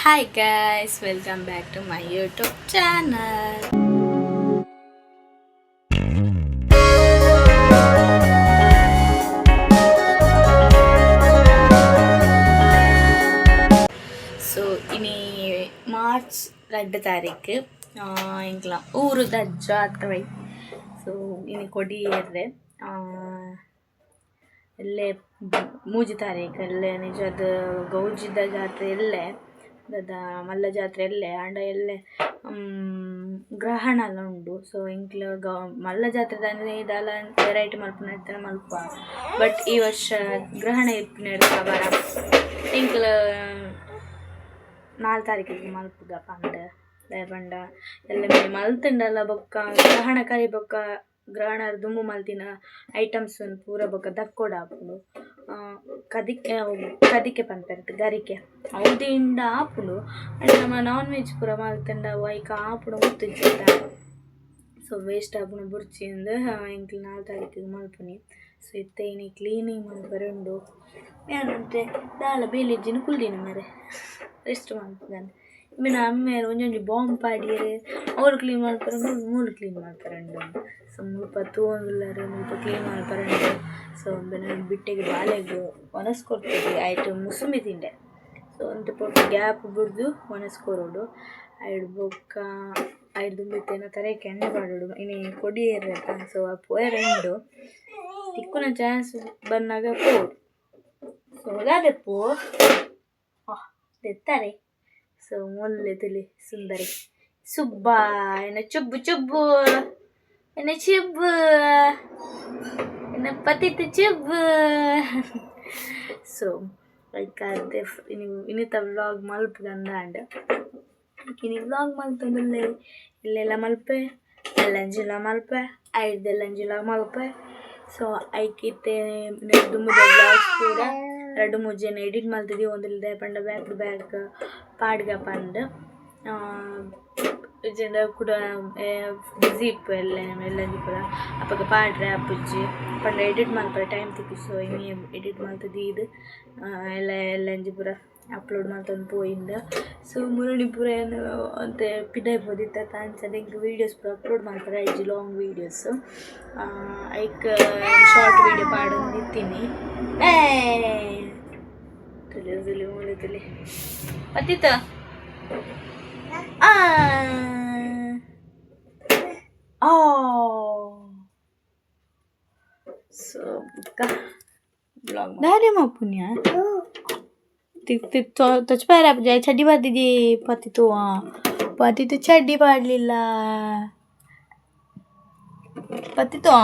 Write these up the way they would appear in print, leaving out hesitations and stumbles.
Hi guys, welcome back to my YouTube channel. So ini March 2 ತಾರೀಕು ಇಂಕ್ಲ ಊರುದ ಜಾತ್ರೆ. So ಇನಿ ಕೊಡಿಯೇರ್ರೆ ಎಲ್ಲೇ 3 ತಾರೀಕು ಎಲ್ಲೇ ನಿಜದ ಗೌಜಿದ ಜಾತ್ರೆ ಎಲ್ಲೇ ದಾದ ಮಲ್ಲ ಜಾತ್ರೆ ಎಲ್ಲೇ ಆಂಡ ಎಲ್ಲೇ ಗ್ರಹಣ ಎಲ್ಲ ಉಂಡು. ಸೊ ಇಂಕ್ಲ ಮಲ್ಲ ಜಾತ್ರೆ ದಾನೆ ಇದೆಲ್ಲ ವೆರೈಟಿ ಮಲ್ಪನ ಮಲ್ಪ, ಬಟ್ ಈ ವರ್ಷ ಗ್ರಹಣ ಇಪ್ಪಿನ ಬರ ಇಂಕ್ಲ 4 ತಾರೀಕಿಗೆ ಮಲ್ಪುಗ ಪಂಡ ಲೇಪಂಡ ಎಲ್ಲ ಮೇಲೆ ಮಲ್ತಂಡಲ್ಲ ಬೊಕ್ಕ ಗ್ರಹಣ ಕರಿ ಬೊಕ್ಕ ಗ್ರಹಣ ದುಂಬು ಮಲ್ತಿನ ಐಟಮ್ಸ್ ಪೂರ ಬೊಕ್ಕ ದಕ್ಕೋಡ ಆಪುಂಡು. ಕದಿಕೆ ಪಂಪೆರ್ತ್ ಗರಿಕೆ ಅವದಿಂದ ಆಪುಂಡು. ಅಂಡ್ ನಮ್ಮ ನಾನ್ ವೆಜ್ ಪೂರ ಮಲ್ತಂಡ ವೈಕ ಆಪುಂಡು ಮುತ್ತಿಂಚ. ಸೊ ವೇಸ್ಟ್ ಆಪುಂಡು ಬುರ್ಚಿಂದು ಇಂಕ್ಲ 4 ತಾರೀಕಿಗೆ ಮಲ್ಪುನಿ. ಸೊ ಇತ್ತೆ ಇನಿ ಕ್ಲೀನಿಂಗ್ ಮಲ್ಪರೆ ಉಂಡು. ಏನಂತೆ ದಾಲ ಬೇಲಿಜ್ಜಿನ ಕುಲ್ದಿನಿ ಮರೆ ರೆಸ್ಟ್ ಮಲ್ಪುಗಂತ ಇನ್ನು ಅಮ್ಮೆಯರು ಒಂಜೊಂಜಿ ಬಾಂಬ್ ಪಾಡಿಯರು ಅವ್ರು ಕ್ಲೀನ್ ಮಾಡ್ತಾರೆ, ಮೂರು ಕ್ಲೀನ್ ಮಾಡ್ತಾರೆ ಉಂಡು. ಸೊ ಮುಲ್ಪ ತೂಂದುಲ್ಲರು ಮುಲ್ಪ ಕ್ಲೀನ್ ಮಾಡ್ತಾರೆ ಉಂಡು. ಸೊ ಒಂದು ಬಿಟ್ಟೆಗೆ ಬಾಲೆಗೆ ಒಣಸ್ಕೊಡ್ತೀವಿ ಆಯ್ತು ಮುಸುಮಿ ತಿಂಡೆ. ಸೊ ಒಂದು ಪೊಟ್ಟು ಗ್ಯಾಪ್ ಬಿಡ್ದು ಒಣಸ್ಕೊರೋಡು ಐದು ಬೊಕ್ಕ ಐದು ದುಂಬಿತ್ತೇನೋ ತರಕ್ಕೆ ಎಣ್ಣೆ ಪಾಡೋಡು ಇನ್ನು ಕೊಡಿ ಇರತ್ತ. ಸೊ ಆ ಪೋಯ ರೆಂಡು ತಿಕ್ಕುನ ಚಾನ್ಸ್ ಬಂದಾಗ ಪೋಡು. ಸೊ ಅದೇ ಪೋ ತೆತ್ತಾರೆ. ಸೊ ಮೊಲ್ಲೆ ತುಲಿ ಸುಂದರಿ ಸುಬ್ಬ ಎನ್ನ ಚುಬ್ಬು ಚುಬ್ಬು ಎನ್ನ ಚಿಬ್ಬು ಎನ್ನ ಪತಿತ್ತು ಚಿಬ್ಬು. ಸೊ ಲೈಕ್ ಇನ್ನಿತ ವ್ಲಾಗ್ ಮಲ್ಪಗಂದ ಅಂಡ ಇನಿ ವ್ಲಾಗ್ ಮಲ್ತಂದಲ್ಲೇ ಇಲ್ಲೆಲ್ಲ ಮಲ್ಪೆ ಎಲ್ಲಂಜಿಲ ಮಲ್ಪೆ ಐದೆಲ್ಲಂಜಿಲ ಮಲ್ಪೆ. ಸೊ ಐಕಿತ್ತೆ ದುಮ್ಮದ ವ್ಲಾಗ್ಸ್ ಕೂಡ 2-3 ಜನ ಎಡಿಟ್ ಮಲ್ತಿದ್ವಿ. ಒಂದಿಲ್ಲದೆ ಪಂಡ ಬ್ಯಾಕ್ ಟು ಬ್ಯಾಕ್ ಪಾಡ್ಗ ಪಂಡ್ ಜನ ಕೂಡ ಬಿಸಿ ಇಪ್ಪು ಎಲ್ಲಂಜಿ ಪೂರ ಅಪ್ಪಗ ಪಾಡ್ರೆ ಅಪ್ಪುಜ್ಜಿ ಪಂಡ ಎಡಿಟ್ ಮಲ್ಪರೆ ಟೈಮ್ ತಿಕ್ಕಿ. ಸೊ ಇನಿ ಎಡಿಟ್ ಮಲ್ತದ್ದು ಇದು ಎಲ್ಲಂಜಿ ಪೂರ ಅಪ್ಲೋಡ್ ಮಾಡ್ತಂದು ಪೋಯಿಂದ. ಸೊ ಮುರುಳಿ ಪೂರ ಏನು ಅಂತ ಪಿಡಾಯ್ಬೋದಿತ್ತ ತಾಂಚದ ಇಂಕ ವೀಡಿಯೋಸ್ ಪೂರ ಅಪ್ಲೋಡ್ ಮಾಡ್ತಾರೆ ಐಜಿ ಲಾಂಗ್ ವೀಡಿಯೋಸ್ ಐಕ್ ಶಾರ್ಟ್ ವೀಡಿಯೋ ಪಾಡೋದು ನಿಂತೀನಿ ತುಲಿ ಮೂಲೆ ತುಲಿ ಪತ್ತಿತ ಸೊ ಬ್ಲಾಗ್ ದಾರಿ ಮಾಪುನ್ಯ ತೊಚ್ಪಾರ ಚಡ್ಡಿ ಪಾಡ್ದಿದ್ದಿ ಪತ್ತಿತ್ತು ಚಡ್ಡಿ ಪಾಡಲಿಲ್ಲ ಪತ್ತಿತ್ತು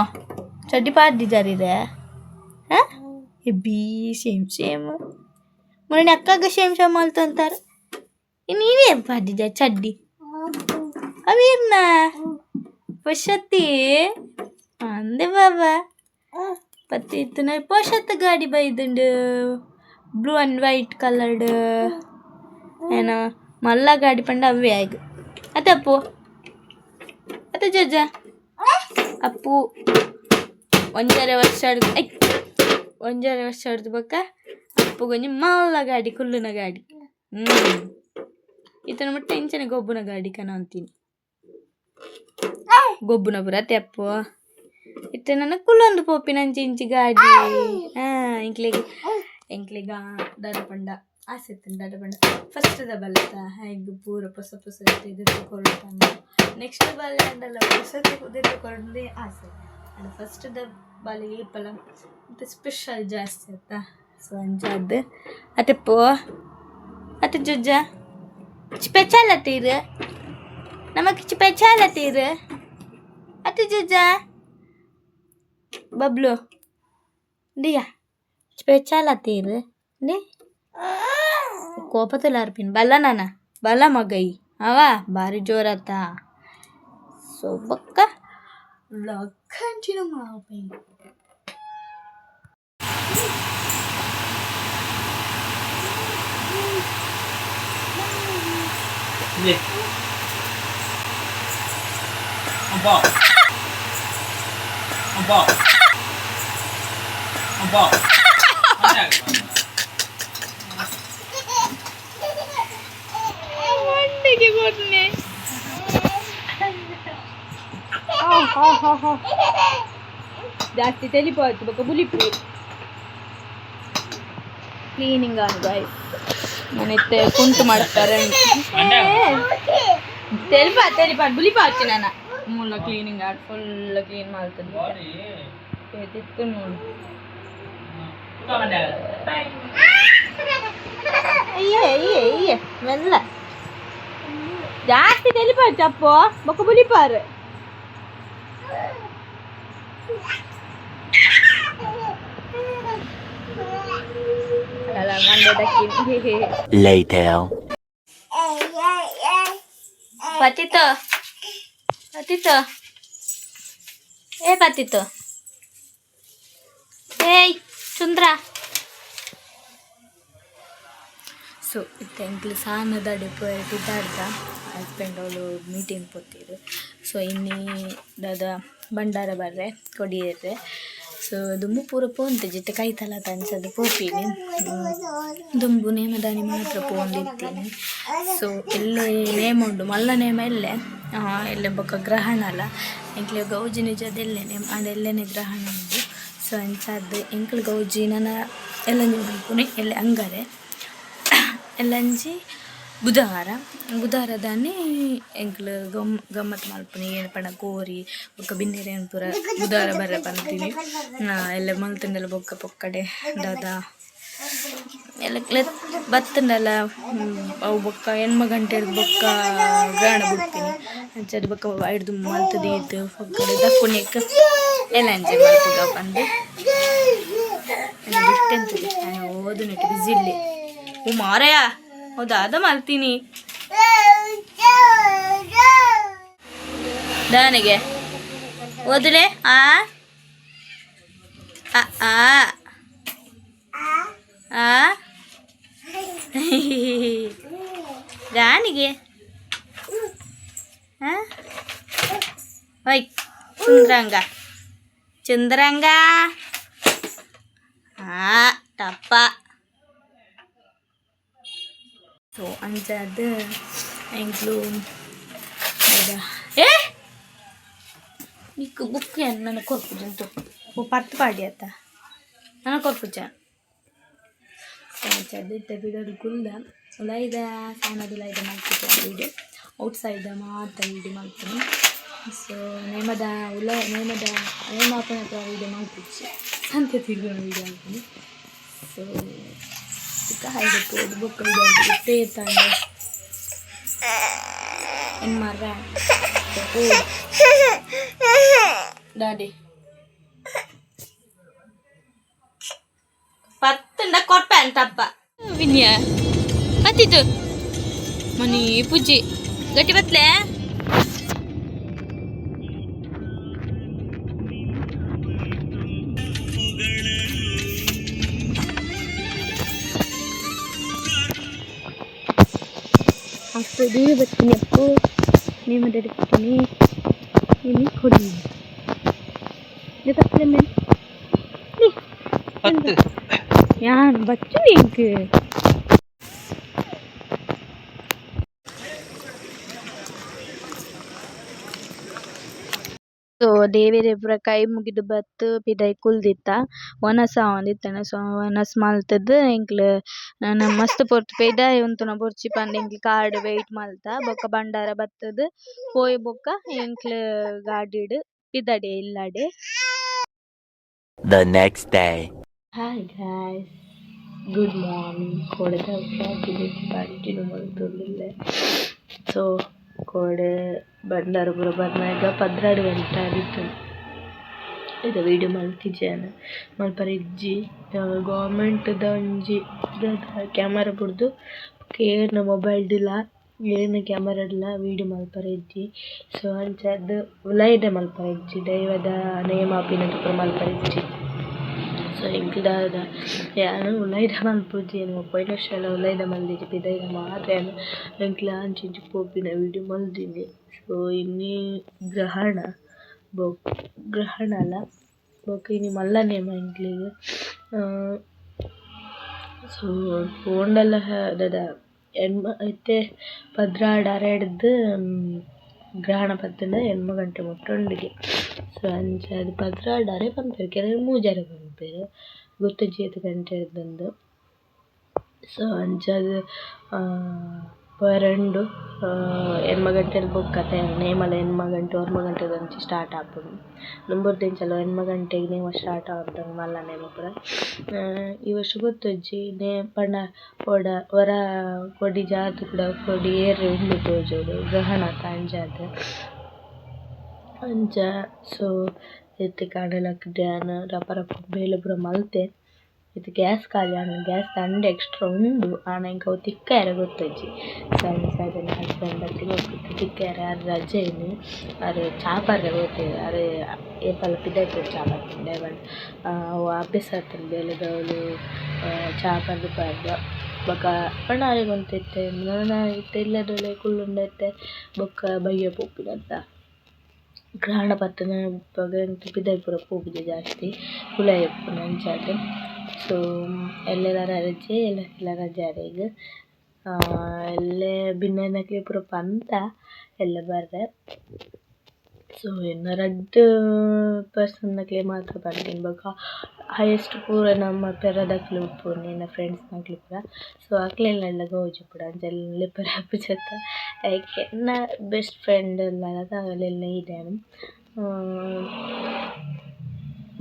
ಚಡ್ಡಿ ಪಾಡ್ದಿದ್ದಾರಿದೆ ಹಾಂ ಎಬ್ಬಿ ಸೇಮ್ ಮೊನ್ನೆ ಅಕ್ಕಾಗ ಸೇಮ್ ಅಲ್ತಂತಾರೆ. ನೀವೇ ಪಾಡ್ದಿದ್ದ ಚಡ್ಡಿ ಅವೀರ್ನ ಪೊಷತ್ತಿ ಅಂದೆ ಬಾಬಾ ಪತ್ತಿತ್ತು ನಾ ಪೊಷತ್ತ ಗಾಡಿ ಬೈದುಂಡು ಬ್ಲೂ ಆ್ಯಂಡ್ ವೈಟ್ ಕಲರ್ಡ್ ಏನೋ ಮಲ್ಲ ಗಾಡಿ ಪಂಡ ಅವೇ ಆಯ್ತು ಅತ್ತೆ ಅಪ್ಪು ಅತ್ತೆ ಜಜ್ಜ ಅಪ್ಪು 1.5 ವರ್ಷ ಹಿಡ್ದು ಬಕ್ಕ ಅಪ್ಪುಗೊಂಜಿ ಮಲ್ಲ ಗಾಡಿ ಕುಲ್ಲುನ ಗಾಡಿ ಈತನ ಮುಟ್ಟ ಇಂಚನೆ ಗೊಬ್ಬುನ ಗಾಡಿ ಕನ ಅಂತೀನಿ ಗೊಬ್ಬುನ ಪುರ ಅತ್ತೆ ಅಪ್ಪು ಇತ್ತೆ ನನ್ನ ಕುಲ್ಲೊಂದು ಪೋಪಿನ ಇಂಚಿ ಗಾಡಿ ಎಂಕ್ಲೆಗ ದಡಪಂಡ ಆಸೆ ದಡಪಂಡ ಫಸ್ಟ್ ಬಲ್ತ ಹೇಗೆ ಪೂರ ಹೊಸ ಇದು ಕೊರಟಂಡ ನೆಕ್ಸ್ಟ್ ಬಾಲೆ ಅಂಡಲ್ಲ ಹೊಸದು ಕೊರಡೇ ಆಸೆ ಅಂಡ್ ಫಸ್ಟ್ ಬಾಲಿಗೆ ಇಪ್ಪಲ್ಲ ಮತ್ತು ಸ್ಪೆಷಲ್ ಜಾಸ್ತಿ ಆಯ್ತಾ. ಸೊ ಅಂಜಾದ ಅತ್ತೆ ಪೋ ಅತ್ತೆ ಜಜ್ಜ ಸ್ಪೆಷಲ್ ಅತ್ತೀರು ನಮಗೆ ಸ್ಪೆಷಲ್ ಅತ್ತೀರು ಅತ್ತೆ ಜಜ್ಜ ಬಬ್ಲು ಡಿಯಾ ಸ್ಪೆಷಲ್ ಅತ್ತೀರು ಡಿ ಕೋಪದಲ್ಲಿ ಅರ್ಪಿನ್ ಬಲ್ಲ ನಾನ ಬಲ್ಲ ಮಗೈ ಅವ ಭಾರಿ ಜೋರತ್ತ. ಸೊ ಬಕ್ಕ ವ್ಲಾಗ್ ಕಂಟಿನ್ಯೂ ಮಾಡ್ಬೇ ಜಾಸ್ತಿ ತೆಲಿಪಾಯ್ತು ಬೊಕ್ಕ ಬುಲಿಪು ಕ್ಲೀನಿಂಗ್ ಆನ್ ಗಾಯ್ಸ್ ಮನೆತ್ತೆ ಕುಂಟು ಮಾಡ್ತಾರೆ ತೆಲಿಪಾಟ್ ಬುಲಿಪಾಚು ನಾನು ಮುಲ್ಲ ಕ್ಲೀನಿಂಗ್ ಆಡ್ ಫುಲ್ ಕ್ಲೀನ್ ಮಾಡ್ತದೆ ತಿತ್ತು ನೋಡು ಅಯ್ಯೇ ಮೆಲ್ಲ ಜಾಸ್ತಿ ತೆಲಿಪಾರು ಚಪ್ಪು ಬೊಕ್ಕ ಬುಲಿಪಾರು Later. Patito. Patito. Hey, Chundra. So ಎಂಕ್ಲು ಸಾನದ ಡೆಪೋಯಟ್ ಇದ್ದಾಡ್ದ ಹಸ್ಬೆಂಡ್ ಅವಳು ಮೀಟಿಂಗ್ ಪೋತಿರು ಸೊ ಇನ್ನಿ ದಾದ ಭಂಡಾರ ಬರ್ರೆ ಕೊಡಿಯರ್ರೆ ಸೊ ದುಂಬು ಪೂರ ಪೋಂತೆ ಜಿತ್ತೆ ಕೈತಲ ತಂಚದು ಪೋಪಿನಿ ದುಂಬು ನೇಮದಾನಿ ಮಾತ್ರ ಪೋಂದಿರ್ತೀನಿ ಸೊ ಎಲ್ಲೇ ನೇಮ ಉಂಡು ಮಲ್ಲ ನೇಮ ಎಲ್ಲೆ ಬೊಕ್ಕ ಗ್ರಹಣ ಅಲ್ಲ ಎಂಕ್ಲೆ ಗೌಜಿ ನಿಜದೆಲ್ಲೆ ನೇಮ ಅದೆಲ್ಲೆನೆ ಗ್ರಹಣ ಉಂಡು ಸೊ ಅಂಚದ್ದು ಎಂಕ್ಲು ಗೌಜಿ ನನ್ನ ಎಲ್ಲ ನಿಲ್ಪುನಿ ಎಲ್ಲೆ ಅಂಗರೆ ಎಲ್ಲಂಜಿ ಬುಧವಾರದಾನೆ ಎಂಕ್ಲು ಗಮ್ಮತ್ ಮಲ್ಪುನಿ ಏನು ಪಣ ಕೋರಿ ಬೊಕ್ಕ ಬಿನ್ನೆರೆ ಪೂರ ಬುಧವಾರ ಬರ್ರೆ ಪಂತೀನಿ ಎಲ್ಲ ಮಲ್ತಂಡೆಲ್ಲ ಬೊಕ್ಕ ಪೊಕ್ಕಡೆ ದಾದ ಎಲ್ಲ ಬತ್ತಂಡಲ್ಲ ಅವು ಬೊಕ್ಕ ಹೆಣ್ಮ ಗಂಟೆ ಬೊಕ್ಕ ಗ್ರಹಣ ಬಿಡ್ತೀನಿ ಅಂಚದು ಬೊಕ್ಕ ಹಿಡ್ದು ಮಲ್ತದ ಇದ್ದು ಪೊಕ್ಕಡೆ ದಕ್ಕುಣಿಕ್ಕೆ ಎಲ್ಲ ಅಂಜೆ ಮಲ್ಪುಗ ಬಂದು ಬಿಟ್ಟೆಂತದೆ ಓದು ನೆಟ್ಟು ಬಿಸಿ ಇಲ್ಲಿ ಓ ಮಾರಯ್ಯ ಹೌದಾ ಅದ ಮಲ್ತೀನಿ ದಾನಿಗೆ ಓದಲೆ ರಾಣಿಗೆ ಹೊಯ್ ಚಂದ್ರಂಗ ಟಪ್ಪ ಸೊ ಅಂಚದು ಎಂಕ್ಲು నీకు బుక్ నన్ను కొరుకుతుంటూ ఓ పట్టు పాడి అత్త నన్ను కొరుకుచా చదివిత వీడియో కుల్ద ಉಲೈದ ಸಾನದು ಉಲೈದ ಮಲ್ತಿದ್ದೆ ವೀಡಿಯೋ ಔಟ್ ಸೈಡ್ ಮಾತ್ರ ವೀಡಿಯೋ ಮಾಡ್ತೀನಿ ಸೊ ನೇಮಾಪನ ಹತ್ರ ವೀಡಿಯೋ ಮಾಡ್ತಿದ್ದೆ ಸಂತೆ ತಿರುಗಿನ ವೀಡಿಯೋ ಆಗ್ತೀನಿ ಸೊ ಹಾಗೆ ಬುಕ್ ವೀಡಿಯೋ ಇಟ್ಟೇ ಇರ್ತಾನೆ ಏನು ಮಾರ್ರ డాడీ పత్తుండ కొట్టాను తప్ప విన్యా పత్తిదు మనీ పుజ్జి గట్టి పత్లే అప్పుడు బతికినప్పుడు మేము దొరుకుతుంది ini kodi dia tak lemen ni patu yan baccu ni ke so ದೇವೇರೆ ಪೂರ ಕೈ ಮುಗಿದು ಬತ್ತು ಪಿದೈ ಕುಲ್ದಿತ್ತ ಒನಸ ಒಂದಿತ್ತನ ಸೊ ಒನಸ್ ಮಲ್ತದ್ದು ಎಂಕ್ಲು ನಾನು ಮಸ್ತ್ ಪೊರ್ತು ಪಿದೈ ಉಂತುನ ಬೊರ್ಚಿ ಪಂಡ ಎಂಕ್ಲು ಕಾರ್ಡ್ ವೆಯ್ಟ್ ಮಲ್ತ ಬೊಕ್ಕ ಭಂಡಾರ ಬತ್ತದು ಪೋಯಿ ಬೊಕ್ಕ ಎಂಕ್ಲು ಗಾಡಿಡ್ ಪಿದಡೆ ಇಲ್ಲಡೆ The next day. Hi guys, good morning. ಕೊಡದ ಬಿಲಿಟಿ ಪಾರ್ಟಿನು ಮಲ್ತೊಂದಿಲ್ಲೆ ಸೊ ಕೋಡೆ ಭಂಡಾರ ಪೂರ ಬರ್ನಾಗ 12 ಗಂಟೆ ಆಗಿತ್ತು ಇದು ವೀಡಿಯೋ ಮಲ್ತಿದ್ದೇನೆ ಮಲ್ಪರ ಇಜ್ಜಿ ಗೌರ್ಮೆಂಟ್ದ ಒಂಜಿ ಕ್ಯಾಮರಾ ಬುಡ್ದು ಏರ್ನ ಮೊಬೈಲ್ ಡಿಲ್ಲ ಏರ್ನ ಕ್ಯಾಮರಾ ಡಿಲ್ಲ ವೀಡಿಯೋ ಮಲ್ಪರ ಇಜ್ಜಿ ಸೊ ಅಂಚದ್ದು ಉಲೈದ ಮಲ್ಪರ ಇಜ್ಜಿ ದೈವದ ನೇಮಾಪಿನ ಪೂರ ಮಲ್ಪರ ಇಜ್ಜಿ ಸೊ ಎಂಕ್ಲ್ದಾದ ಯಾನು ಉಲೈದ ಮಲ್ಪುಜಿ ಏನು ಪೋಯಿನ ವರ್ಷ ಎಲ್ಲ ಉಲೈದ ಮಲ್ದಿಜ್ಜಿ ಪಿದೈನ ಮಾತ್ರ ಎಂಕ್ಲ ಅಂಚಿಂಚಿ ಪೋಪಿನ ವೀಡಿಯೋ ಮಲ್ದಿನಿ ಸೊ ಇನ್ನಿ ಗ್ರಹಣ ಅಲ್ಲ ಬೊಕ ಇನಿ ಮಲ್ಲ ನೇಮ ಎಂಕ್ಲಿಗೆ ಸೊ ಪೋಂಡಲ ದಾದ అయితే ಪದ್ರಾಡಾರೆ ಹಿಡ್ದು ಗ್ರಹಣ ಪತ್ತುಂಡ 8 ಗಂಟೆ ಮುಟ್ಟೊಂದಿಗೆ. ಸೊ ಅಂಚ ಅದು ಪದ್ರಾಡಾರೆ ಪನ್ಪೆರ್ ಕೆಲವು ಮೂಜಾರೆ ಪನ್ಪೆರ್ ಗೊತ್ತುಜ್ಜಿ 7 ಗಂಟೆ ಹಿಡ್ದು. ಸೊ ಅಂಚದು ಪರಂಡು 8 ಗಂಟೆಲ್ ಬೊಕ್ಕ ನೇಮಲ 8 ಗಂಟೆ 9 ಗಂಟೆದಂಚಿ ಸ್ಟಾರ್ಟ್ ಆಪುಂಡು. ದುಂಬುರ್ದಿಂಚಲ 8 ಗಂಟೆಗ್ ನೇಮ ಸ್ಟಾರ್ಟ್ ಆವುಂಡು ಮಲ್ಲ ನೇಮ ಪೂರ. ಈ ವರ್ಷ ಗೊತ್ತುಜ್ಜಿ ಪಂಡ ಒರ ಕೊಡಿ ಜಾತ್ ಕೂಡ ಕೊಡಿ ಏರು ಉಂಡು ತೋಜೋಡು ಗ್ರಹಣ ಅಂಚಾದ್ ಅಂಚ. ಸೊ ಇತ್ತೆ ಕಾಂಡಲಕ್ ಡ್ಯಾನ್ ರಪ ರಪ ಬೇಲೆ ಪೂರ ಮಲ್ತೆ ಇದು ಗ್ಯಾಸ್ ಖಾಲಿ ಆಂಡ್ ಗ್ಯಾಸ್ ದಂಡೆ ಎಕ್ಸ್ಟ್ರಾ ಉಂಡು ಆನ ಇಂಕ ಅವು ತಿಕ್ಕಾರೆ ಗೊತ್ತಜ್ಜಿ. ಸೈನ್ಸ್ ಅದನ್ನ ಹಸ್ಬೆಂಡ್ ಒಟ್ಟಿಗೆ ಹೋಗ್ತಿತ್ತು ತಿಕ್ಕಾರೆ ಅದು ರಜೆini ಅರೆ ಚಾಪರ್ರೆ ಹೋಗ್ತೇವೆ ಅರೆ ಏಪಲ ಪಿದಾಯ್ಪುರ ಚಾಪರ್ ತಿಂಡೆ ಬಟ್ ಅವು ಅಭ್ಯಾಸ ಆಗ್ತದೆ ಬೇಲೆದವಳು ಚಾಪರ್ದು ಪಾಡ್ದ ಬೊಕ್ಕ ಪಂಡ ಆರೆಗೊಂತಿತ್ತೆ ನನ್ನ ಇತ್ತೆ ಇಲ್ಲದೊಳೆ ಕುಳ್ಳುಂಡೈತೆ ಬೊಕ್ಕ ಬಯ್ಯ ಪೋಪಿನಂತ ಗ್ರಹಣ ಪತ್ತನ ಪಿದಾಯ್ಪುರ ಪೋಪಿದೆ ಜಾಸ್ತಿ ಕುಲಾಯ ಎಪ್ಪುನ ಅಂಚಾದ್. ಸೊ ಎಲ್ಲೆಲ ರಜೆ ಎಲ್ಲ ರಜೆ ಆರೆಗ್ ಎಲ್ಲೆ ಭಿನ್ನಕ್ಲೆ ಪೂರ ಪಂತ ಎಲ್ಲ ಬರ್ರೆ. ಸೊ ಎನ್ನ 2 ಪರ್ಸನ್ನಕ್ಲೆ ಮಾತ್ರ ಪಂತೇನೆ ಬೊಕ ಹೈಯೆಸ್ಟ್ ಪೂರ ನಮ್ಮ ಪೆರದಕ್ಲೆ ಉಪ್ಪುಂಡು ನನ್ನ ಫ್ರೆಂಡ್ಸ್ನಕ್ಲೆ ಪೂರ. ಸೊ ಅಕ್ಲೆಲ್ಲ ಗೌಜಿ ಪೂರ ಅಂಚೆಲ್ಲ ಪೂರ ಅಪ್ಪುಜತ್ತ ಲೈಕ್ ಎನ್ನ ಬೆಸ್ಟ್ ಫ್ರೆಂಡ್ ಎಲ್ಲ ಅವೆಲ್ಲ ಇದೆ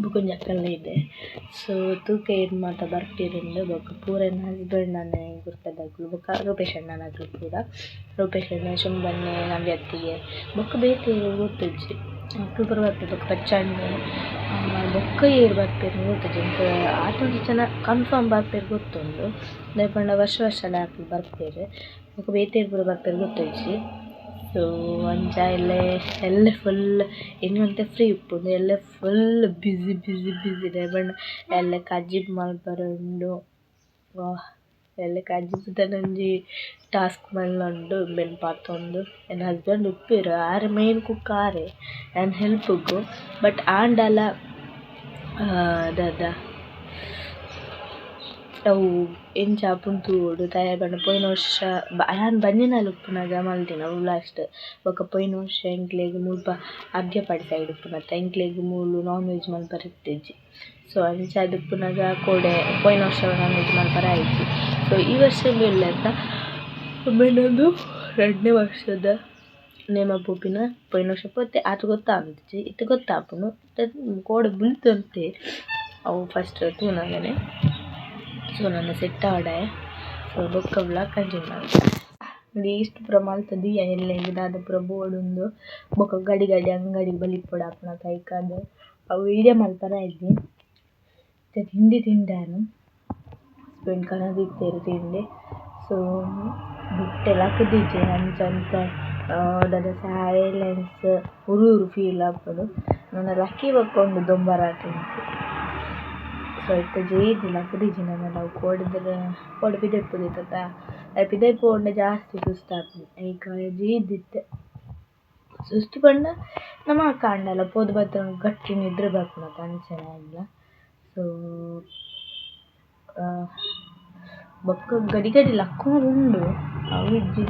ಬೊಕೊಂಜಿ ಅಕ್ಕಲ್ನ ಇದೆ. ಸೊ ತೂಕ ಏನು ಮಾತ ಬರ್ತಿರಿಂದ ಬೊಕ್ಕ ಪೂರ ಎನ್ನ ಹಸ್ಬೆಂಡ್ ನನ್ನ ಗುರ್ತದಕ್ಲು ಬೊಕ್ಕ ರೂಪೇಶ್ ಅಣ್ಣನಕ್ಲು ಪೂರ ರೂಪೇಶ್ ಅಣ್ಣ ಶುಂಭಣ್ಣೆ ನವ್ಯತ್ತಿಗೆ ಬೊಕ್ಕ ಬೇತೆ ಗೊತ್ತುಜ್ಜಿ ಅಕ್ಲು ಪೂರ ಬರ್ಪೇರು ಬೊಕ್ಕ ಪಚ್ಚಣ್ಣೆ ಬೊಕ್ಕ ಏರು ಬರ್ಪೇರು ಗೊತ್ತುಜ್ಜಿ ಎಂತ ಆತೊಂದು ಜನ ಕನ್ಫರ್ಮ್ ಬರ್ಪೇರು ಗೊತ್ತುಂಡು ದಾಯೆ ವರ್ಷಲ ಅಕ್ಲು ಬರ್ಪೇರು ಬೊಕ್ಕ ಬೇತೆ ಪೂರ ಬರ್ಪೇರು ಗೊತ್ತುಜ್ಜಿ. ಸೊ ಅಂಚ ಎಲ್ಲ ಫುಲ್ ಎನ್ನುವಂತೆ ಫ್ರೀ ಉಪ್ಪುಂಡು ಎಲ್ಲ ಫುಲ್ ಬಿಸಿ ದಾಯೆ ಎಲ್ಲ ಕಜ್ಜಿಪ್ ಮಲ್ಪರೆ ಎಲ್ಲ ಕಜ್ಜಿಪುದನಂಜಿ ಟಾಸ್ಕ್ ಮಲ್ಪುಂಡು ಬೆನ್ ಪಾತೊಂದು ಎನ್ನ ಹಸ್ಬೆಂಡ್ ಉಪ್ಪೇರು ಆರೆ ಮೇನ್ ಕುಕ್ ಆರೆ ಆ್ಯಂಡ್ ಹೆಲ್ಪ್ಗು ಬಟ್ ಆಂಡಲ ದಾದ ಅವು ಎಂಚ ಆಪುಂಡು ತೂವೊಡು ದಾಯೆ ಪೋಯಿನ ವರ್ಷ ಯಾನ್ ಬಂಜಿನಲ ಉಪ್ಪುನಗ ಮಲ್ತಿನ ಅವು ಲಾಸ್ಟ್ ಬೊಕ್ಕ ಪೋಯಿನ ವರ್ಷ ಎಂಕ್ಲೆಗ್ ಮುಲ್ಪ ಅರ್ಘ್ಯಪಾಡಿ ಸೈಡ್ ಉಪ್ಪುನತ್ತ ಎಂಕ್ಲೆಗ್ ಮೂಲು ನಾನ್ ವೆಜ್ ಮಲ್ಪರೆ ಇತ್ತಿಜ್ಜಿ. ಸೊ ಅಂಚ ಅದು ಉಪ್ಪುನಗ ಕೋಡೆ ಪೋಯಿನ ವರ್ಷ ನಾನ್ ವೆಜ್ ಮಲ್ಪರೆ ಆಯ್ತು. ಸೊ ಈ ವರ್ಷ ಬೇಲೆತ್ತ ಒಮ್ಮೆನೊಂದು 2ನೇ ವರ್ಷದ ನೇಮ ಪೋಪಿನ ಪೋಯಿನ ವರ್ಷ ಪೋತೆ ಆತ ಗೊತ್ತಾಂದಿಜ್ಜಿ ಇತ್ತೆ ಗೊತ್ತಾಪುಂಡು ಕೋಡೆ ಬುಲ್ತಂತೆ ಅವು ಫಸ್ಟ್ ತೂನಗನೆ. ಸೊ ನನ್ನ ಸೆಟ್ ಆಡೆ. ಸೊ ಬೊಕ್ಕ ಬ್ಲಾಗ್ ಕಂಟಿನ್ಯೂ ಮಾಡಿ ಇಷ್ಟು ಪೂರ ಮಲ್ತದ್ದು ಎಲ್ಲ ದಾದ ಪೂರ ಬೋರ್ಡ್ ಉಂದು ಬೊಕ್ಕ ಗಡಿ ಅಂಗಡಿ ಬಲಿಪೊಡ ಆಪುನ ಕೈಕಾದು ಅವು ವೀಡಿಯೋ ಮಲ್ಪರ ಇದ್ದಿ ತಿಂಡಿ ತಿಂದಾನು ಹಸ್ಬೆಂಡ್ ಕನದಿತ್ತೇರು ತಿಂಡಿ. ಸೊ ಬುಟ್ಟೆ ಲಕ್ಕದಿಜ್ಜೆ ಅಂಚಂತ ದಾದ ಸೈಲೆನ್ಸ್ ಉರು ಫೀಲ್ ಆಪುಡು ನನ್ನ ಲಕ್ಕಿ ಬೊಕ್ಕೊಂಡು ದೊಂಬರಾಟ ಉಂಟು. ಸೊ ಇತ್ತ ಜೇಯ್ದು ಲಕ್ಕದಿಜ್ಜಿ ನನ್ನ ನಾವು ಕೋಡೆ ಪಿದೆಪ್ಪುದಿತ್ತ ಪಿದೆಪ್ಪು ಉಂಡ ಜಾಸ್ತಿ ಸುಸ್ತಾಪುಂಡು ಈಗ ಜೇಯ್ದಿತ್ತೆ ಸುಸ್ತು ಪಂಡ ನಮ್ಮ ಕಾಂಡಲ ಪೋದು ಬತ್ತ ಗಟ್ಟಿ ನಿದ್ರೆ ಬರ್ಪುನತ್ತ ಅಂಚನೆ ಎಲ್ಲ. ಸೊ ಬೊಕ್ಕ ಗಡಿ ಲಕ್ಕೋರು ಉಂಡು ಅವು ಇಜ್ಜಿ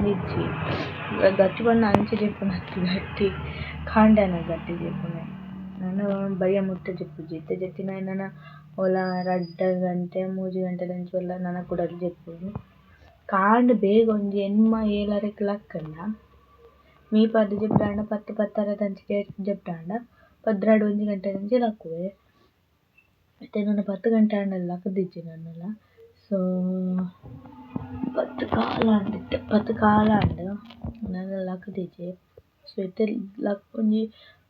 ಗಟ್ಟಿ ಬಣ್ಣ ಅಂಚೆ ಜೆಪ್ಪುನತ್ತು ಗಟ್ಟಿ ಕಾಂಡನ ಗಟ್ಟಿ ಜೆಪ್ಪುನೆ ನಾನು ಬಯ್ಯ ಮುಟ್ಟ ಜೆಪ್ಪುಜಿ ಇತ್ತೆ ಜೆತ್ತಿನ ನನ್ನ ಒಲ 2 ಗಂಟೆ 3 ಗಂಟೆದಂಚ ಒಲ್ಲ ನನ್ನ ಕೂಡ ಜೆಪ್ಪುಡು ಕಾಂಡ್ ಬೇಗ ಒಂಜಿ ಎನ್ಮ 7:30ಕ್ಕೆ ಲಕ್ಕಂಡ ಮೀಪಾರ್ದು ಜೆಪ್ಪಾಂಡ 10:10:30ದಂಚಿಗೆ ಜೆಪ್ಪಾಂಡ 11 ಗಂಟೆದಂಚಿ ಲಕ್ಕುವೆ ಮತ್ತೆ ನಾನು 10 ಗಂಟೆ ಆಂಡಲ ಲಕ್ಕದಿಜ್ಜಿ ನನ್ನಲ್ಲ. ಸೊ 10 ಕಾಲ ಅಂದಿತ್ತೆ 10 ಕಾಲ ಆಂಡು ನನ್ನ ಲಕ್ಕದಿಜ್ಜಿ. ಸೊ ಇತ್ತೆ ಒಂಜಿ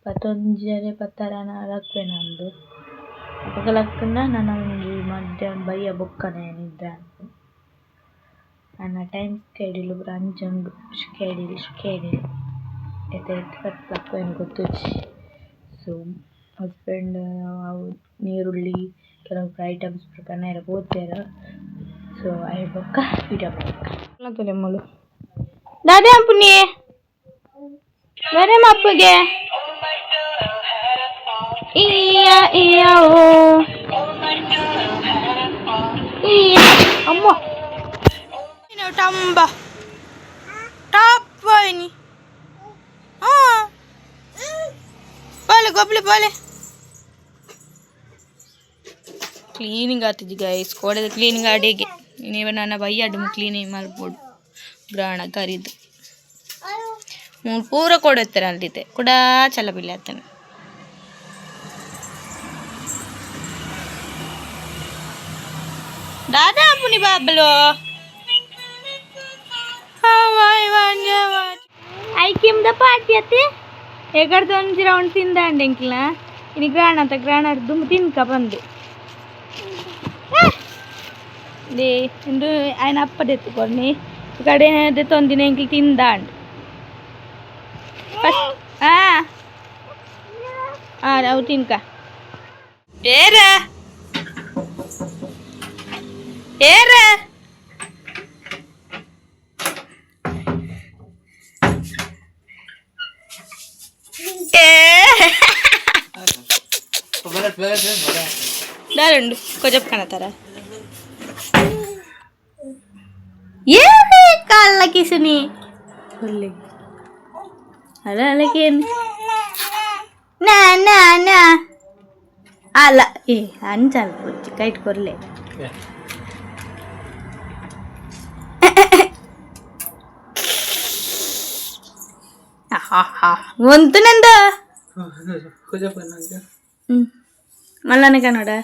11 10 ಲಕ್ವೆ ನಂದು ಬೊಕ ಲಕ್ಕಂಡ ನನ್ನ ಒಂಜಿ ಮಧ್ಯಾಹ್ನ ಬಯ್ಯ ಬೊಕ್ಕನೆ ನಿದ್ರೆ ಆನ್ಪುಂಡು. ನನ್ನ ಟೈಮ್ ಸ್ಕೆಡ್ಯೂಲ್ ಪೂರ ಅಂಚ ಉಂಡು ಸ್ಕೆಡ್ಯೂಲ್ ಎತ್ತೆ ಲಕ್ವೆನು ಗೊತ್ತುಜ್ಜಿ. ಸೊ ಹಸ್ಬೆಂಡ್ ಅವು ನೀರುಳ್ಳಿ ಕೆಲವು ಐಟಮ್ಸ್ ಪೂರ ಕನ್ನಡ ಪೋತೆರ. ಸೊ ಐ ಬೊಕ್ಕ ವಿಡಿಯೋ ಮಾಡ್ತಾರೆ ಮಳು ದಾದೆ ಅಂಪುನಿ ಬೇರೆ ಮಪ್ಪಗೆ ಅಮ್ಮ ಟಂಬ ಗೊಬ್ಬಳೆ ಬಾಳೆ ಕ್ಲೀನಿಂಗ್ ಆಗ್ತಿದ್ದಿ ಗೈಸ್ ಕೋಡದ ಕ್ಲೀನಿಂಗ್ ಅಡಿಗೆ ನೀವು ನನ್ನ ಬಯ್ಯ ಅಡ್ಡು ಕ್ಲೀನಿಂಗ್ ಮಾಡ್ಬೋದು ಗ್ರಾಣ ಕರಿದು ಪೂರ ಕೊಡುತ್ತಾರೆ ಅಲ್ಲಿದೆ ಕೂಡ ಚಲ ಬಿಲ್ಲೆ ಆಗ್ತಾನೆ दादा पुनी बाबलो हाय वांजावाट आई किम द पार्टी अते एगड दोन राउंड तिंदांड इंकला इनी ग्राण दुम तिनका बंदे दे इंदु आयन अप्प देत्तुकोन्नि कಡೆ ದೆ ತೊಂದಿನ ಇಂಕಲ್ ತಿಂದಾಂಡ್ ಅವು ತಿನ್ಕ ಏರ ಏರ దారుండు కొంచెం కనతారా ఏ కాళ్ళకి సుని అలా అలాగే నా నా నా అలా ఏ అని చాలు కైట్ కొరలే వంతునంద మళ్ళానే కన్నాడా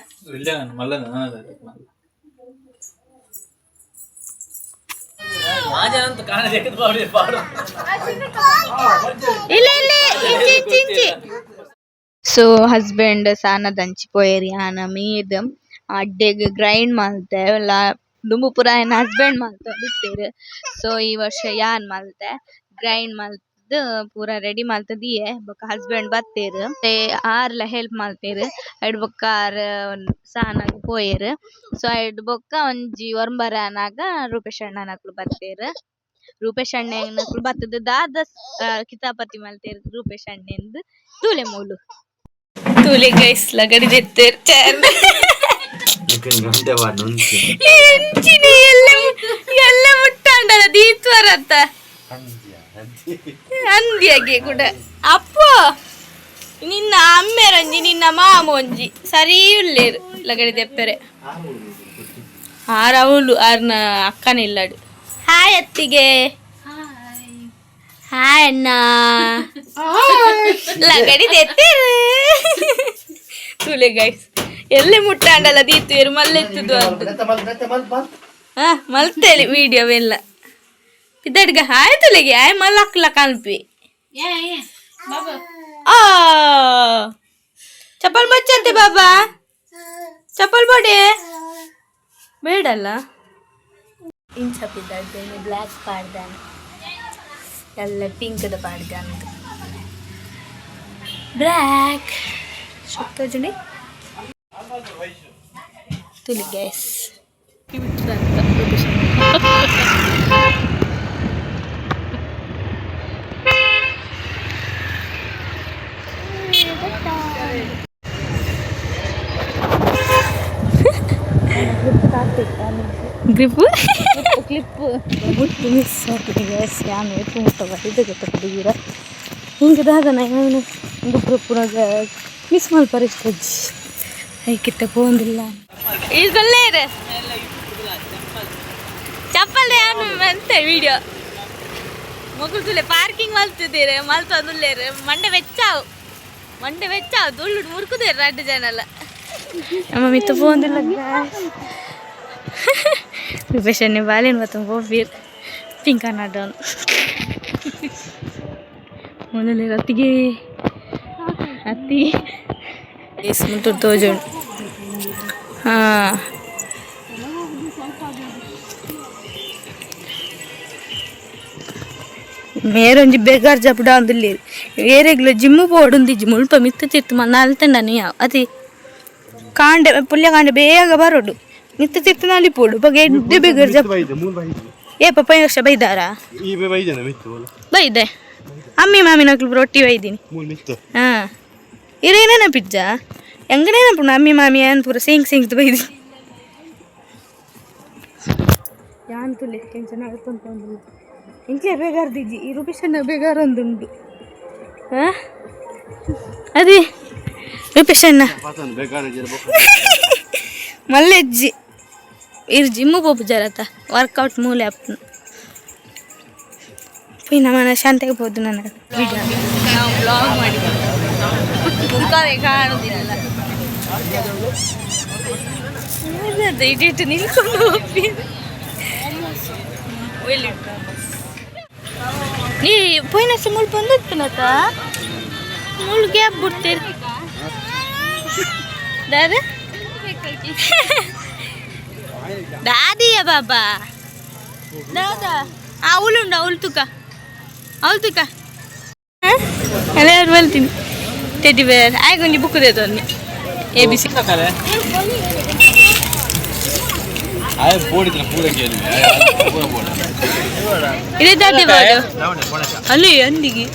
సో హస్బెండ్ సాన దంచిపోయేరి ఆನ ಮೀದ ಅಡ್ಡೆಗ್ ಗ್ರೈಂಡ್ ಮಾಡ್ತೆ ದುಂಬು ಪುರ ಏನ್ ಹಸ್ಬೆಂಡ್ ಮಾಡ್ತಾ ಬಿತ್ತೇರು ಸೊ ಈ ವರ್ಷ ಯಾನ್ ಮಾಡ್ತೆ ಗ್ರೈಂಡ್ ಮಾಡ್ದು ಪೂರ ರೆಡಿ ಮಾಡ್ತದಿಯೆ ಬೊಕ ಹಸ್ಬೆಂಡ್ ಬತ್ತೇರು ಆರ್ಲ ಹೆಲ್ಪ್ ಮಾಡ್ತೇರು ಐಡ್ ಬೊಕ್ಕ ಆರ್ ಸಾನಾಗ ಪೋಯೆರು ಸೊ ಐಡ್ ಬೊಕ್ಕ ಒಂಜಿ ಒರ್ಂಬರ ಅನಾಗ ರೂಪೇಶ್ ಅಣ್ಣನಕ್ಲು ಬತ್ತೇರು ರೂಪೇಶ್ ಅಣ್ಣನಕ್ಲು ಬತ್ತದ ದಾದ ಕಿತಾಪತಿ ಮಲ್ತೇರು ರೂಪೇಶ್ ಅಣ್ಣೆಂದು ತೂಲೆ ಮೂಲು ತೂಲೆ ಗೈಸ್ ಲಗಡಿ ದೆತ್ತೇರು ಎಲ್ಲ ಮುಟ್ಟಾಂಡಲ್ಲ ದೀತ್ವರತ್ತ ಅಂದ್ಯಾಗೆ ಕೂಡ ಅಪ್ಪ ನಿನ್ನ ಅಮ್ಮೆರಂಜಿ ನಿನ್ನ ಮಾಮ ಒಂಜಿ ಸರಿ ಉಳ್ಳೇರು ಲಗಡಿ ದೆಪ್ಪರೆ ಆರವಳು ಆರ್ನ ಅಕ್ಕನಿಲ್ಲಡು ಹಾಯ್ ಅತ್ತಿಗೆ ಹಾಯ್ ಅಣ್ಣ ಲಗಡಿ ದೆತ್ತೇರು ತುಲೆ ಗೈಸ್ ಎಲ್ಲೇ ಮುಟ್ಟಾಂಡಲ್ಲ ದೀತೇರು ಮಲ್ಲೆತ್ತದು ಅಂತ ಮಲ್ತೇಳಿ ವಿಡಿಯೋವೆಲ್ಲ पिदड़गा हाय तो लगे आय मलक लकान पे चप्पल बच्चंते बाबा चप्पल बड़े ಬೇಡಲ್ಲ ಇಂಚ ಬಿದ್ದಾಡ್ದೇನೆ ಬ್ಲ್ಯಾಕ್ ಪಾಡ್ದಾನೆ ಎಲ್ಲ ಪಿಂಕ್ದ ಪಾಡ್ದಾನೆ ಬ್ಲ್ಯಾಕ್ ಶುಕ್ತ ಜಡಿ ತುಲಿ ಗ್ಯಾಸ್ ಗ್ರಿಪ್ ಕ್ಲಿಪ್ ಮುಟ್ಟು ಮಿಸ್ ಆಗ್ತದೆ ಗ್ಯಾಸ್ ಯಾನು ತುಂಬ ಇದು ಗೊತ್ತಾಗ್ತದೆ ಹಿಂಗದಾಗ ನಾನು ಗುಪ್ರಪ್ಪುನಾಗ ಮಿಸ್ ಮಲ್ಪರಿಸ್ತಜ್ಜಿ ಐಕಿತ್ತ ಪೋಂದಿಲ್ಲ ಈಗಲ್ಲೇ ಇದೆ ಚಪ್ಪಲ್ ಅಂತ ವಿಡಿಯೋ ಮಗು ತುಲೆ ಪಾರ್ಕಿಂಗ್ ಮಲ್ತಿದ್ದೀರಿ ಮಲ್ತೊಂದುಲ್ಲೇರು ಮಂಡೆ ವೆಚ್ಚಾವು ದುಳ್ಳು ಮುರುಕುದೇರು ರಡ್ಡು ಜನಲ್ಲ ನಮ್ಮ ಮಿತ್ತ ಪೋಂದಿಲ್ಲ ರೂಪೇಶನ್ನೇ ಬಾಲೇನು ಬತ್ತ ಹೋಗ್ಬೀರ್ ಪಿಂಕ್ ಅನ್ನೋನು ಮೊದಲೇ ಅತ್ತಿಗೆ ಮುಟ್ಟು ತೋಜೋಣ ಹಾಂ ಮೇರೊಂಜಿ ಬೇಗಾರ್ ಜಪಡ ಅಂದಿಲ್ಲ ಏರೆಗ್ಲ ಜಿಮ್ಮು ಪೋಡುಂದಿ ಮುಲ್ಪ ಮಿತ್ತು ತಿರ್ತು ಮಲ್ತಂಡನಿ ಯಾವ ಅತಿ ಕಾಂಡೆ ಪುಲ್ಯ ಕಾಂಡೆ ಬೇಗ ಬರೋಡು ನಿತ್ಯ ತಿರ್ತನಲ್ಲಿ ಪೋಡು ಬಗ್ಗೆ ಎಡ್ಡೆ ಬೇಗಾರ್ ಜಪ್ ಏ ಪಪ್ಪ ವರ್ಷ ಬೈದಾರ ಬೈದೆ ಅಮ್ಮಿ ಮಾಮಿನಕ್ಲು ರೊಟ್ಟಿ ಬೈದೀನಿ ಹಾಂ ಇರೇನೇನ ಪಿಜ್ಜಾ ಹೆಂಗನೇನಪ್ಪ ಅಮ್ಮಿ ಮಾಮಿ ಅಂತ ಪೂರ ಸಿಂಗ್ದು ಬೈದಿ ಯಾನ್ ತುಲೆ ಟೆನ್ಷನ್ ಆಗುತ್ತಂತ ಇಂಕ್ಲೇ ಬೇಗಾರ್ದಿಜ್ಜಿ ಈ ರೂಪೇಶನ್ನ ಬೇಗಾರ ಒಂದುಂಡು ಹಾಂ ಅದೇ ರೂಪೇಶಣ್ಣ ಮಲ್ಲೆಜ್ಜಿ ಇರು ಜಿಮ್ಮು ಪೋಪು ಜರತ ವರ್ಕೌಟ್ ಮೂಲೆ ಅಪ್ಪನು ಪುಯ್ನ ಮನ ಶಾಂತಿಗೆ ಹೋದು ನನಗೆ ನಾವು ಬ್ಲಾಗ್ ಮಾಡಿದ್ವಿ ಮುಖವೇ ಕಾಣುದಿಲ್ಲ ಇಡಿಟ್ಟು ನಿಲ್ಕೊಂಡು ಹೋಗ್ತಿ ನೀ ಪೋಯಿನ ಮುಳು ಬಂದಿತ್ತನತ ಮುಳು ಗ್ಯಾಪ್ ಬಿಡ್ತೀರಿ ದಾದ ದಾದಿಯ ಬಾಬಾ ದಾದಾ ಅವಳುಂಡ ಅವಳು ತುಕ ಎಲ್ಲರೂ ಬಲ್ತೀನಿ ಟೆಡ್ಡಿ ಬೇರ್ ಆಯ್ಕೊಂಡಿ ಬುಕ್ ದೇದು ಅನ್ನಿ ಎ ಬಿ ಸಿ ಇದೇ ದಾಟಿ ಬಾಡು ಅಲ್ಲಿ ಅಂದಿಗೆ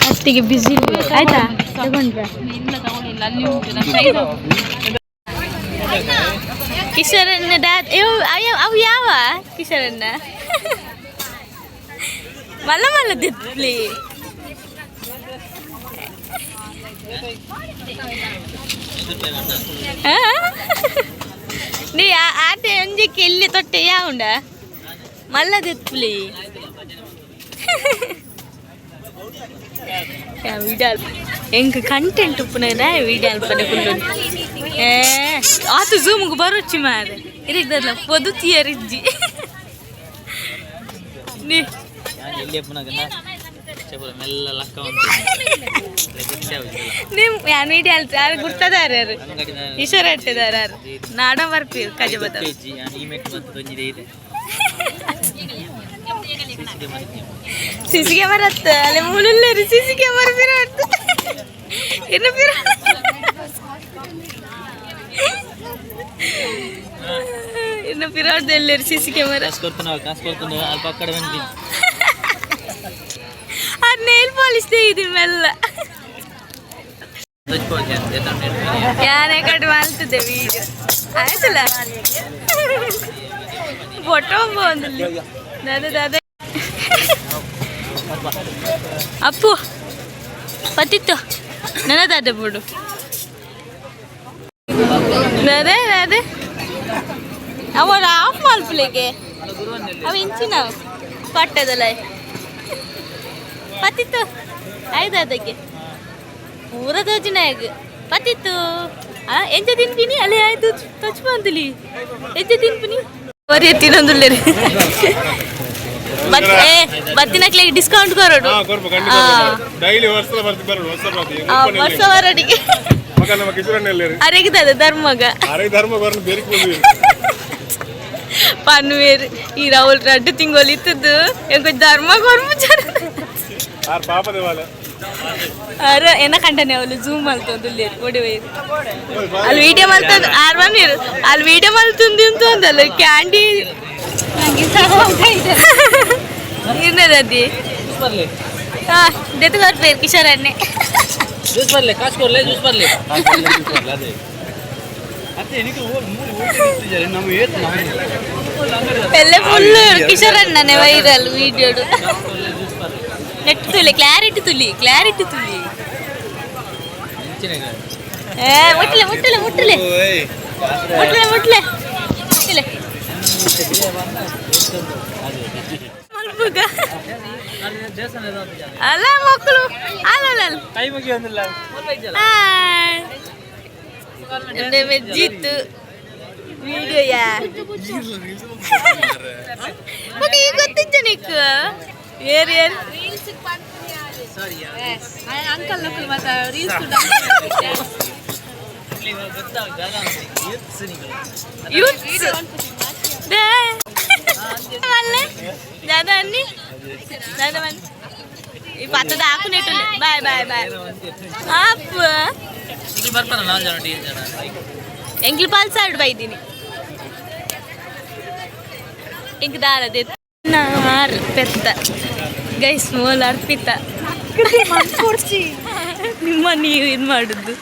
ಅತ್ತಿಗೆ ಬಿಸಿ ಆಯ್ತಾ ತಗೊಂಡ್ರ ಕಿಶರನ್ನ ಅವು ಯಾವ ಕಿಶರನ್ನ ಮಲ್ಲ ಮಲ್ಲದಿತ್ಲಿ ನೀ ಆಟ ಒಂಜಕ್ಕೆ ಎಲ್ಲಿ ತೊಟ್ಟೆ ಯಾವುಂಡ ಮಲ್ಲದಿತ್ಲಿ ವಿಡಿಯೋ ಎಂಕ್ ಕಂಟೆಂಟ್ ಉಪ್ಪುನ ವಿಡಿಯೋ ಪಡೆಕೊಂಡು ಆತು ಝೂಮ್ಗೆ ಬರೋಚ್ಚಿ ಮಾರೆ ಇರಿದ್ದಲ್ಲ ಪೊದುತಿಯರಿಜ್ಜಿ ನೀ ನಿಮ್ ಯಾನ್ ವಿಡಿಯೋ ಯಾರು ಗುರ್ತದಾರ ಯಾರು ಈಶ್ವರ ಇಟ್ಟಿದಾರ ಯಾರು ನಾಡ ಬರ್ಪಿ ಕಜ ಬದ ಸಿಸಿ ಕ್ಯಾಮರಾ ಅಲ್ಲೇ ಮುಳುಲ್ಲರಿ ಸಿಸಿ ಕ್ಯಾಮರಾ ಬಿರಾಟ್ ಇನ್ನು ಬಿರಾಟ್ ಇನ್ನು ಬಿರಾಟ್ ಎಲ್ಲರಿ ಸಿಸಿ ಕ್ಯಾಮರಾ ಕಾಸು ಕೊಡ್ತಾನ ಅಲ್ಲಿ ಪಕ್ಕಡ ಬಂದಿ ಆ ನೇಲ್ ಪಾಲಿಶ್ ತೆಗಿದಿನ ಮೆಲ್ಲ ಯಾನೇ ಕಟ್ ಮಾಡ್ತಿದ್ದೆ ವಿಡಿಯೋ ಆಯ್ತಲ್ಲ ಫೋಟೋ ಬಂದಲ್ಲಿ ದಾದ ಅಪ್ಪು ಪತ್ತಿತ್ತು ನನ್ನ ದಾದ ಬಿಡು ಅದೇ ಅವರ ಆಫ್ ಮಾಲ್ಪ್ಲಿಗೆ ಅವ ಇಂಚಿನ ಪಟ್ಟದಲ್ಲ ಪತ್ತಿತ್ತು ಆಯ್ತು ಅದಕ್ಕೆ ಪೂರ ದೋಜಿನಾಗ ಪತ್ತಿತ್ತು ಎಂತ ತಿನ್ಪಿನಿ ಅಲ್ಲೇ ಆಯ್ತು ತಚ್ ಬಂತಲಿ ಎಂತ ತಿನ್ಪಿನಿ ಬರೀ ಎತ್ತಿನೊಂದುಳ್ಳೇರಿ ಬತ್ತಿನಕ್ಲೆ ಡಿಸ್ಕೌಂಟ್ ಕೊರೋಡು ವರ್ಷ ವರಡಿಗೆ ಅರೆಗಿದ ಧರ್ಮಗ ಪನ್ವೇರ್ ಈ ರಾಹುಲ್ ರಡ್ಡು ತಿಂಗೋಲಿ ಇತ್ತದ್ದು ಎಂಕ ಧರ್ಮ ಕೊರ್ಮುಚಾರ ಅರೆ ಎನ್ನ ಕಂಟನೆ ಅವಳು ಝೂಮ್ ಮಲ್ತೊಂದು ಒಡಿವೇರು ಅಲ್ಲಿ ವಿಡಿಯೋ ಮಲ್ತಂದು ಆರ್ವನೀರು ಅಲ್ಲಿ ವಿಡಿಯೋ ಮಲ್ತುಂದು ಅಂತ ಅಂದಲ್ಲ ಕ್ಯಾಂಡಿ ಇನ್ನದದಿ ಹಾ ದೆತ್ತು ಬರ್ಬೇಕು ಕಿಶೋರನ್ನೇ ಜ್ಯೂಸ್ ಬರ್ಲಿ ಕಾಸು ಕೊಡ್ಲೆ ಜ್ಯೂಸ್ ಬರ್ಲಿ ಎಲ್ಲ ಫುಲ್ಲು ಕಿಶೋರಣ್ಣನೇ ವೈರಲ್ ವಿಡಿಯೋಡು ನೆಟ್ ತುಲಿ ಕ್ಲಾರಿಟಿ ತುಲಿ ಮುಟ್ಲೆ ಅಲ್ಲ ಮಕ್ಕಳು ಅಲ್ಲ ಮೆಜ್ಜಿತ್ತು ವಿಡಿಯೋ ಈಗ ಗೊತ್ತಿದ್ದ ನೀಕು ಏರ್ ಅಂಕಲ್ ನಕಲ್ ಮತ್ತೆ ರೀಲ್ಸ್ दादा अन्नी दादा मन ಈ ಪತ್ತದ ಹಾಕು ನೆಟ್ಟು ಬಾಯ್ ಅಪ್ಪ ಇಲ್ಲಿ ಬರ್ತಾನ ನಾನು ಜನ ಟೀಮ್ ಜನ ಎಂಗಿಲ್ ಪಾಲ್ ಸೈಡ್ ಬೈದಿನಿ ಇಂಕ ದಾರದೆ ನಾರ್ ಪೆತ್ತ ಗೈಸ್ ಮೋಲ್ ಅರ್ಪಿತ ಕೊಡ್ಸಿ ನಿಮ್ಮ ನೀವು ಇದು ಮಾಡುದು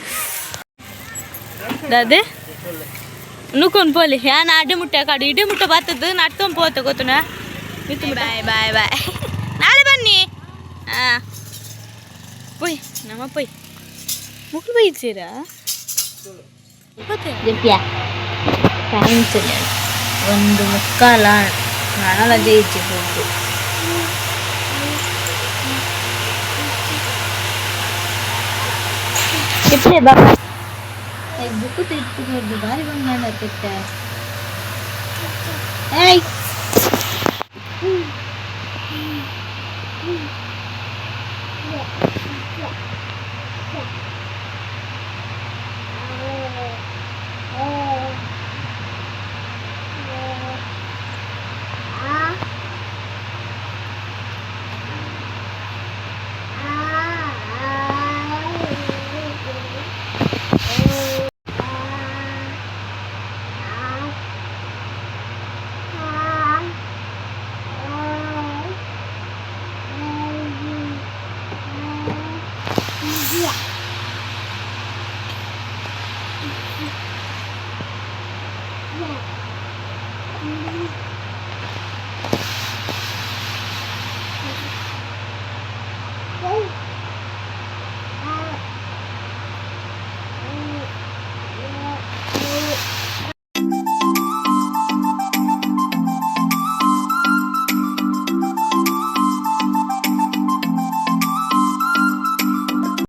ದಾದೆ ನುಕ್ಕೊಂಡು ಪೋಲಿ ಯಾನ ಅಡ್ಡೆ ಮುಟ್ಟೆ ಕಾಡು ಇಡ್ಡೆ ಮುಟ್ಟೆ ಬರ್ತದ್ದು ನಡ್ಕೊಂಡು ಪೋತ ಗೊತ್ತುನ ಬಾಯ್ ಬಾಯ್ ಬಾಯ್ ನಾಳೆ ಬನ್ನಿ ಹಾಂ ಪೊಯ್ ನಮ್ಮ ಪೊಯ್ ಮುಕ್ಳು ಬೈತೀರಾ ಟೈಮ್ ಸರಿ 1:45 ನಾನಲ್ಲ ಜಯಿಸಿ ಹೋಗು ಎಪ್ಪೇ ಬಾ ಬುಕ್ಕು ತೆಗೆದುಕೊಂಡು ಭಾರಿ ಬಂದು ಆಗ್ತೈತೆ ಏಯ್